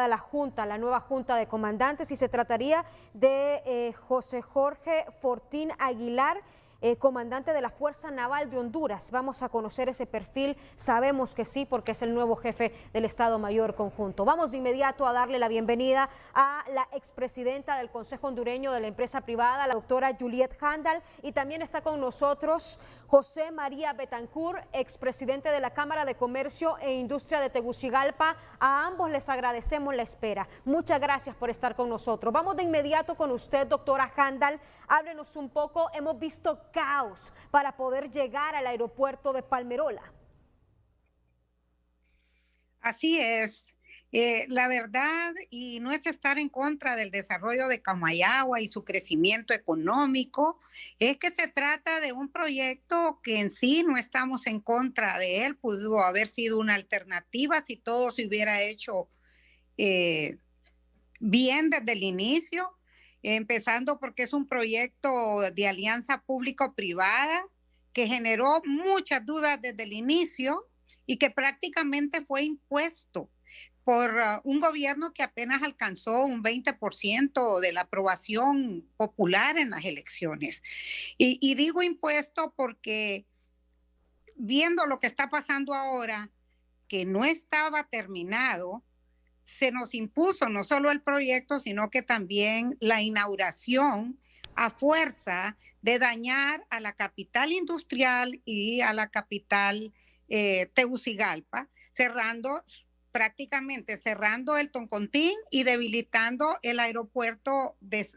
convocada la nueva Junta de Comandantes, y se trataría de José Jorge Fortín Aguilar, comandante de la Fuerza Naval de Honduras. Vamos a conocer ese perfil, sabemos que sí, porque es el nuevo jefe del Estado Mayor Conjunto. Vamos de inmediato a darle la bienvenida a la expresidenta del Consejo Hondureño de la Empresa Privada, la doctora Juliet Handal, y también está con nosotros José María Betancourt, expresidente de la Cámara de Comercio e Industria de Tegucigalpa. A ambos les agradecemos la espera. Muchas gracias por estar con nosotros. Vamos de inmediato con usted, doctora Handal. Háblenos un poco. Hemos visto caos para poder llegar al aeropuerto de Palmerola. Así es. La verdad, y no es estar en contra del desarrollo de Comayagua y su crecimiento económico, es que se trata de un proyecto que en sí no estamos en contra de él, pudo haber sido una alternativa si todo se hubiera hecho bien desde el inicio, empezando porque es un proyecto de alianza público-privada que generó muchas dudas desde el inicio y que prácticamente fue impuesto por un gobierno que apenas alcanzó un 20% de la aprobación popular en las elecciones. Y digo impuesto porque viendo lo que está pasando ahora, que no estaba terminado, se nos impuso no solo el proyecto, sino que también la inauguración a fuerza de dañar a la capital industrial y a la capital Tegucigalpa, prácticamente cerrando el Toncontín y debilitando el aeropuerto de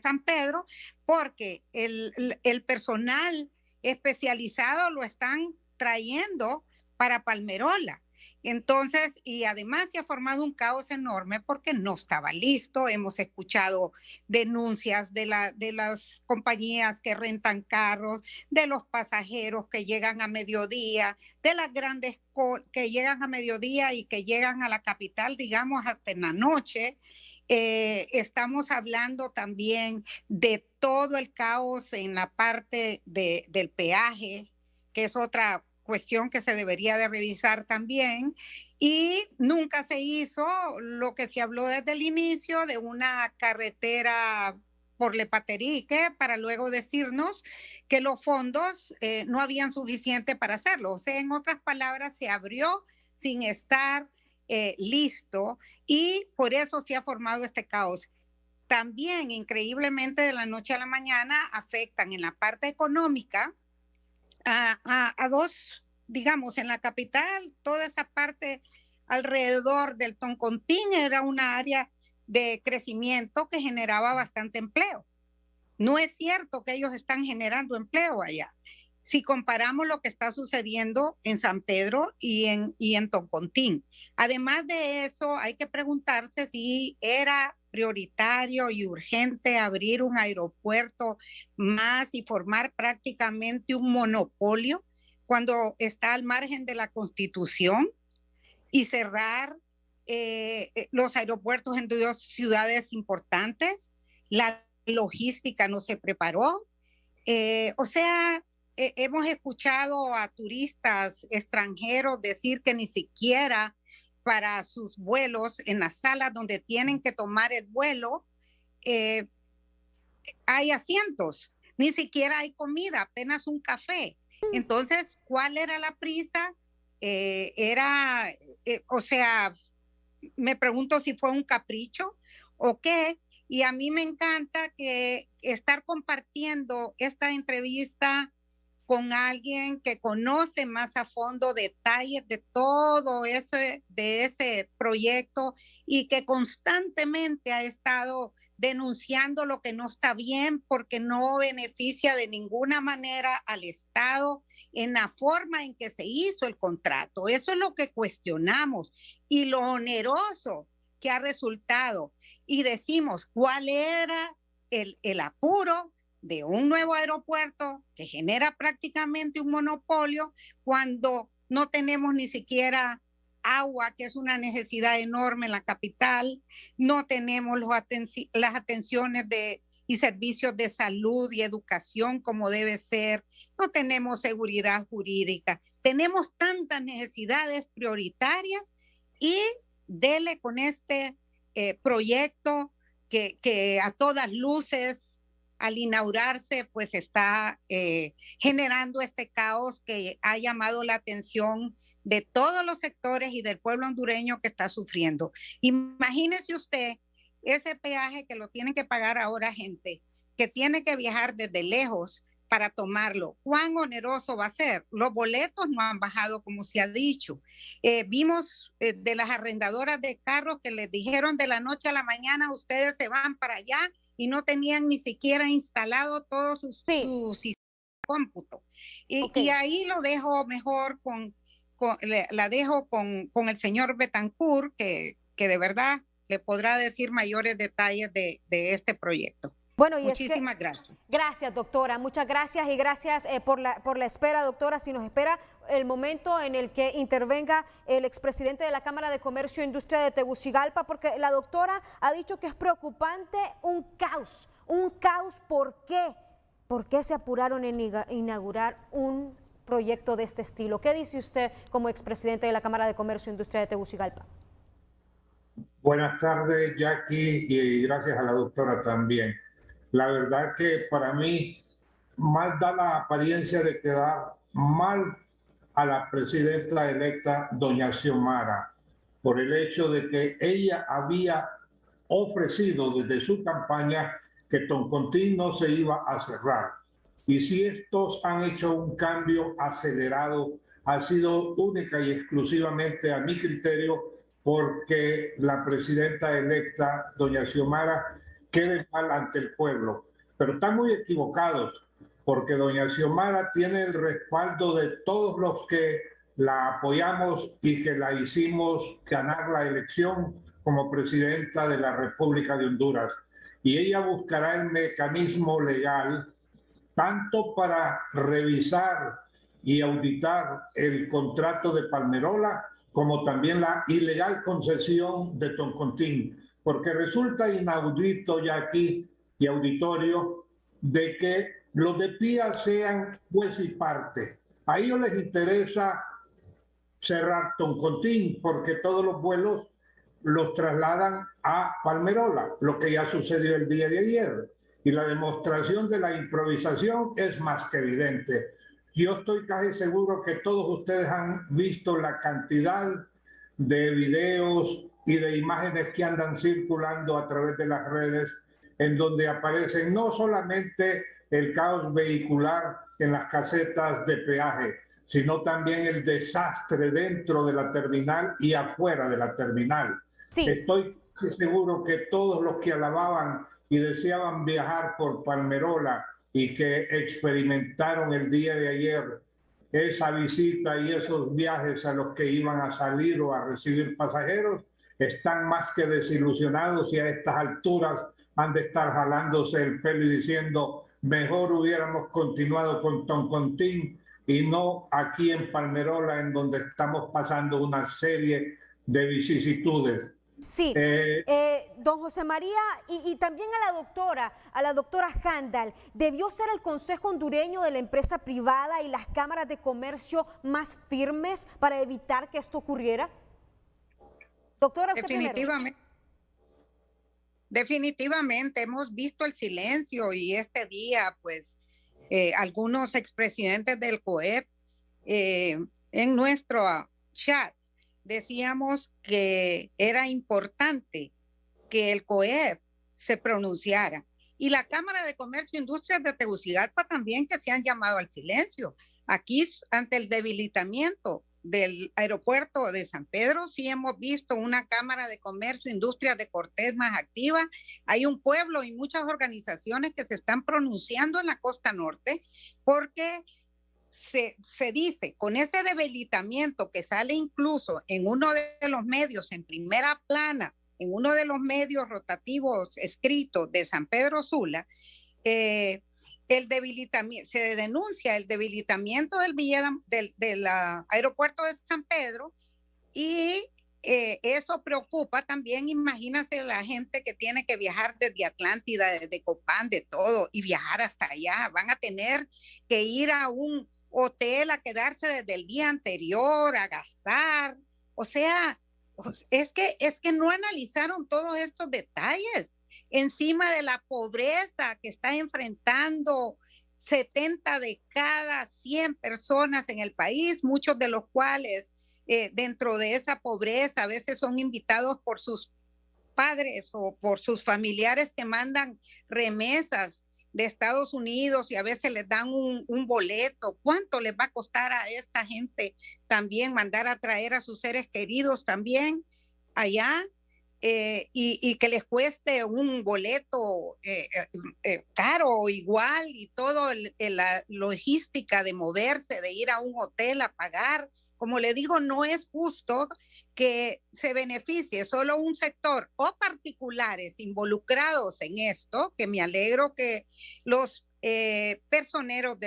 San Pedro, porque el personal especializado lo están trayendo para Palmerola. Entonces, y además se ha formado un caos enorme porque no estaba listo. Hemos escuchado denuncias de las compañías que rentan carros, de los pasajeros que llegan a mediodía, de las grandes que llegan a mediodía y que llegan a la capital, digamos, hasta en la noche. Estamos hablando también de todo el caos en la parte del peaje, que es otra cuestión que se debería de revisar también, y nunca se hizo lo que se habló desde el inicio de una carretera por Lepaterique para luego decirnos que los fondos no habían suficiente para hacerlo. O sea, en otras palabras, se abrió sin estar listo y por eso se ha formado este caos. También, increíblemente, de la noche a la mañana afectan en la parte económica a dos, digamos, en la capital, toda esa parte alrededor del Toncontín era una área de crecimiento que generaba bastante empleo. No es cierto que ellos están generando empleo allá. Si comparamos lo que está sucediendo en San Pedro y en Toncontín. Además de eso, hay que preguntarse si era prioritario y urgente abrir un aeropuerto más y formar prácticamente un monopolio cuando está al margen de la Constitución y cerrar los aeropuertos en dos ciudades importantes. La logística no se preparó. Hemos escuchado a turistas extranjeros decir que ni siquiera para sus vuelos en las salas donde tienen que tomar el vuelo hay asientos, ni siquiera hay comida, apenas un café. Entonces, ¿cuál era la prisa? Me pregunto si fue un capricho o qué. Y a mí me encanta que estar compartiendo esta entrevista con alguien que conoce más a fondo detalles de todo de ese proyecto y que constantemente ha estado denunciando lo que no está bien porque no beneficia de ninguna manera al Estado en la forma en que se hizo el contrato. Eso es lo que cuestionamos y lo oneroso que ha resultado. Y decimos, ¿cuál era el apuro de un nuevo aeropuerto que genera prácticamente un monopolio cuando no tenemos ni siquiera agua, que es una necesidad enorme en la capital, no tenemos las atenciones y servicios de salud y educación como debe ser, no tenemos seguridad jurídica, tenemos tantas necesidades prioritarias y dele con este proyecto que a todas luces al inaugurarse pues está generando este caos que ha llamado la atención de todos los sectores y del pueblo hondureño que está sufriendo. Imagínese usted ese peaje que lo tienen que pagar ahora gente que tiene que viajar desde lejos para tomarlo. ¿Cuán oneroso va a ser? Los boletos no han bajado, como se ha dicho. Vimos de las arrendadoras de carros que les dijeron de la noche a la mañana, ustedes se van para allá, y no tenían ni siquiera instalado todo su sistema de cómputo. Y ahí lo dejo mejor la dejo con el señor Betancourt, que de verdad le podrá decir mayores detalles de este proyecto. Bueno, y muchísimas gracias. Gracias, doctora. Muchas gracias y gracias por la espera, doctora. Si nos espera el momento en el que intervenga el expresidente de la Cámara de Comercio e Industria de Tegucigalpa, porque la doctora ha dicho que es preocupante un caos. ¿Por qué? ¿Por qué se apuraron en inaugurar un proyecto de este estilo? ¿Qué dice usted como expresidente de la Cámara de Comercio e Industria de Tegucigalpa? Buenas tardes, Jackie, y gracias a la doctora también. La verdad que para mí mal da la apariencia de quedar mal a la presidenta electa, doña Xiomara, por el hecho de que ella había ofrecido desde su campaña que Toncontín no se iba a cerrar. Y si estos han hecho un cambio acelerado, ha sido única y exclusivamente a mi criterio porque la presidenta electa, doña Xiomara, quede mal ante el pueblo. Pero están muy equivocados, porque doña Xiomara tiene el respaldo de todos los que la apoyamos y que la hicimos ganar la elección como presidenta de la República de Honduras. Y ella buscará el mecanismo legal tanto para revisar y auditar el contrato de Palmerola, como también la ilegal concesión de Toncontín, porque resulta inaudito ya aquí y auditorio de que los de PIA sean juez y parte. A ellos les interesa cerrar Toncontín porque todos los vuelos los trasladan a Palmerola, lo que ya sucedió el día de ayer. Y la demostración de la improvisación es más que evidente. Yo estoy casi seguro que todos ustedes han visto la cantidad de videos y de imágenes que andan circulando a través de las redes, en donde aparecen no solamente el caos vehicular en las casetas de peaje, sino también el desastre dentro de la terminal y afuera de la terminal. Sí. Estoy seguro que todos los que alababan y deseaban viajar por Palmerola y que experimentaron el día de ayer esa visita y esos viajes a los que iban a salir o a recibir pasajeros, están más que desilusionados y a estas alturas han de estar jalándose el pelo y diciendo mejor hubiéramos continuado con Toncontín y no aquí en Palmerola, en donde estamos pasando una serie de vicisitudes. Sí, don José María, y también a la doctora Handal, ¿debió ser el Consejo Hondureño de la empresa privada y las cámaras de comercio más firmes para evitar que esto ocurriera? Doctora, usted definitivamente. Definitivamente hemos visto el silencio y este día, pues, algunos expresidentes del COEP en nuestro chat decíamos que era importante que el COEP se pronunciara y la Cámara de Comercio e Industrias de Tegucigalpa también, que se han llamado al silencio. Aquí, ante el debilitamiento del aeropuerto de San Pedro, sí hemos visto una Cámara de Comercio e Industrias de Cortés más activa. Hay un pueblo y muchas organizaciones que se están pronunciando en la costa norte porque se dice, con ese debilitamiento que sale incluso en uno de los medios en primera plana, en uno de los medios rotativos escritos de San Pedro Sula, el debilitamiento, se denuncia el debilitamiento del aeropuerto de San Pedro y eso preocupa también. Imagínense la gente que tiene que viajar desde Atlántida, desde Copán, de todo, y viajar hasta allá. Van a tener que ir a un hotel a quedarse desde el día anterior, a gastar. O sea, es que no analizaron todos estos detalles. Encima de la pobreza que está enfrentando 70 de cada 100 personas en el país, muchos de los cuales dentro de esa pobreza a veces son invitados por sus padres o por sus familiares que mandan remesas de Estados Unidos y a veces les dan un boleto. ¿Cuánto les va a costar a esta gente también mandar a traer a sus seres queridos también allá? Y que les cueste un boleto caro o igual, y toda la logística de moverse, de ir a un hotel a pagar. Como le digo, no es justo que se beneficie solo un sector o particulares involucrados en esto, que me alegro que los personeros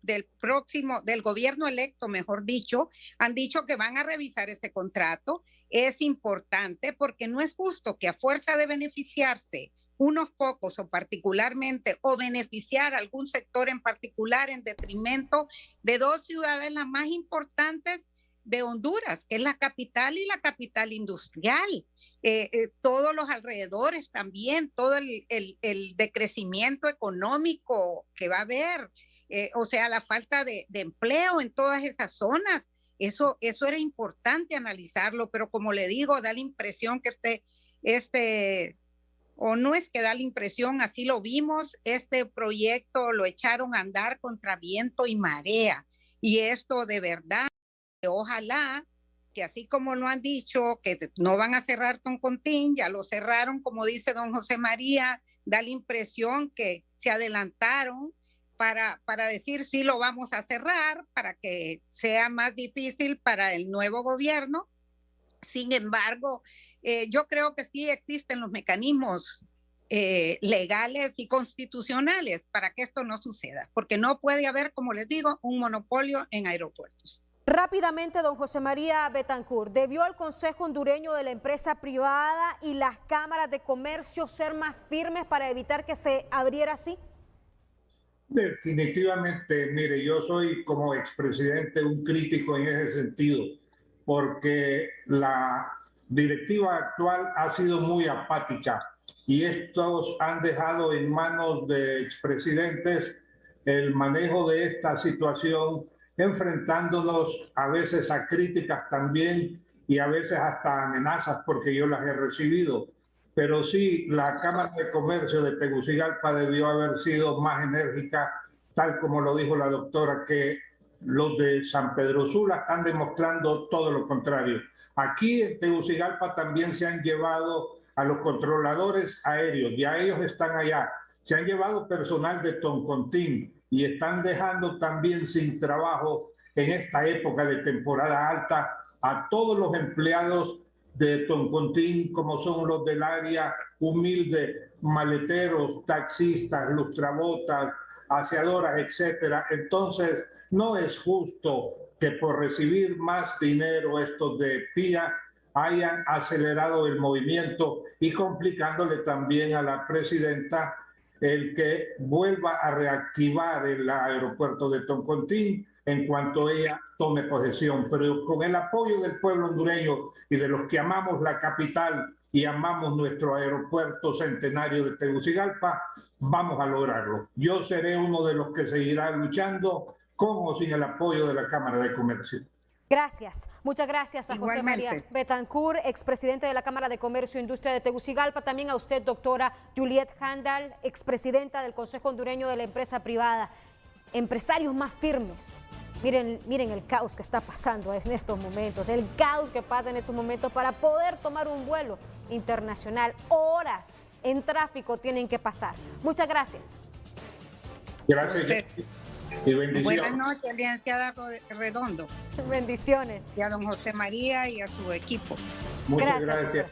del gobierno electo, mejor dicho, han dicho que van a revisar ese contrato. Es importante porque no es justo que a fuerza de beneficiarse unos pocos o particularmente, o beneficiar a algún sector en particular en detrimento de dos ciudades las más importantes de Honduras, que es la capital y la capital industrial, todos los alrededores también, todo el decrecimiento económico que va a haber, o sea, la falta de empleo en todas esas zonas. Eso era importante analizarlo, pero como le digo, da la impresión que o no es que da la impresión, así lo vimos, este proyecto lo echaron a andar contra viento y marea. Y esto de verdad, ojalá que así como lo han dicho, que no van a cerrar Toncontín, ya lo cerraron, como dice don José María, da la impresión que se adelantaron para decir sí lo vamos a cerrar, para que sea más difícil para el nuevo gobierno. Sin embargo, yo creo que sí existen los mecanismos legales y constitucionales para que esto no suceda, porque no puede haber, como les digo, un monopolio en aeropuertos. Rápidamente, don José María Betancourt, ¿debió el Consejo Hondureño de la Empresa Privada y las cámaras de comercio ser más firmes para evitar que se abriera así? Definitivamente, mire, yo soy como expresidente un crítico en ese sentido, porque la directiva actual ha sido muy apática y estos han dejado en manos de expresidentes el manejo de esta situación, enfrentándonos a veces a críticas también y a veces hasta amenazas, porque yo las he recibido. Pero sí, la Cámara de Comercio de Tegucigalpa debió haber sido más enérgica, tal como lo dijo la doctora, que los de San Pedro Sula están demostrando todo lo contrario. Aquí en Tegucigalpa también se han llevado a los controladores aéreos, ya ellos están allá. Se han llevado personal de Toncontín y están dejando también sin trabajo en esta época de temporada alta a todos los empleados de Toncontín, como son los del área humilde, maleteros, taxistas, lustrabotas, aseadoras, etcétera. Entonces, no es justo que por recibir más dinero estos de PIA hayan acelerado el movimiento y complicándole también a la presidenta el que vuelva a reactivar el aeropuerto de Toncontín en cuanto ella tome posesión. Pero con el apoyo del pueblo hondureño y de los que amamos la capital y amamos nuestro aeropuerto centenario de Tegucigalpa, vamos a lograrlo. Yo seré uno de los que seguirá luchando con o sin el apoyo de la Cámara de Comercio. Gracias, muchas gracias a José Igualmente. María Betancourt, expresidente de la Cámara de Comercio e Industria de Tegucigalpa, también a usted, doctora Juliet Handal, expresidenta del Consejo Hondureño de la Empresa Privada. Empresarios más firmes. Miren el caos que está pasando en estos momentos, el caos que pasa en estos momentos para poder tomar un vuelo internacional. Horas en tráfico tienen que pasar. Muchas gracias. Gracias. Y bendiciones. Buenas noches, licenciada Redondo. Bendiciones. Y a don José María y a su equipo. Muchas gracias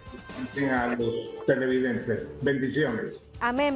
a los televidentes. Bendiciones. Amén.